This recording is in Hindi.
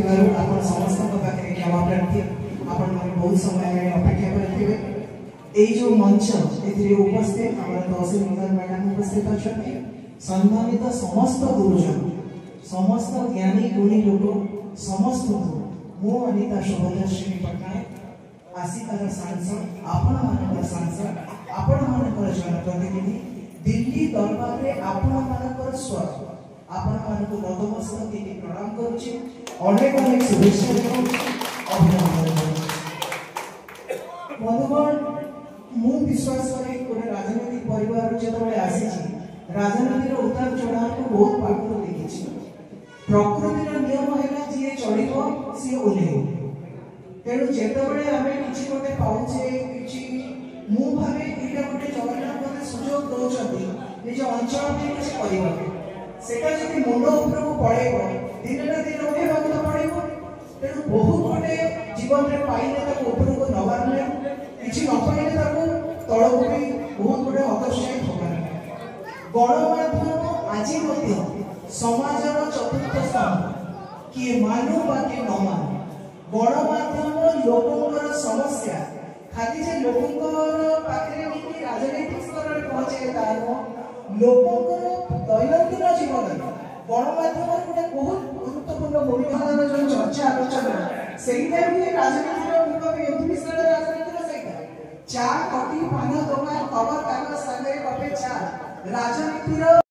आपण समस्त पाखे क्षमा प्रार्थी आपण मैंने बहुत समय अपेक्षा करते जो मंच ए उपस्थित तहसील मैडम उपस्थित अच्छा सम्मानित समस्त गुरुजन समस्त ज्ञानी गुणी लोक समस्त मु अनिता शोभद्रश्री पट्टनायक आसिकार सांसद आपण सांसद आपण जनप्रतिनिधि दिल्ली दरबार में आपण स्वर आपण नतमस्तक प्रणाम करुचे अनेक अनेक शुभेच्छा अभिनंदन बंधुगण मु विश्वास करे गोटे राजनैतिक परिवार जो आसी राजनीतिर उतार चढ़ाव को बहुत पाखु देखी प्रकृतिर नियम है जी चढ़ो सी ओह्लैब तेणु जितेबाला आम कि गोटे पाचे कि मु भावे ये गोटे जगन्नाथ मत सुजोग दौरान निज अंचल किसी कर सेटा जब मुंड उपरक पड़ेब दिन ना दिन उठेबाक तो पड़ो तेणु बहुत गोटे जीवन में पाइले उपरक नबार ना कि न पाइले तलक भी बहुत गोटे हतोत्साही ठकान गणमाध्यम आज समाजर चतुर्थ स्तंभ किए मानु बा किए न मानु गणमाध्यम लोकंर समस्या खाली जे लोकंर पाखे राजनीतिक स्तर में पहुंचे तार लोकंर दैनंदिन जीवन गणमाध्यम गोटे बहुत गुरुत्वपूर्ण भूमिका जो चर्चा आलोचना से राजनीतिर राजनीतिर चा कटी पान दोकान खबर कागज सागर कपे चा राजनीतिर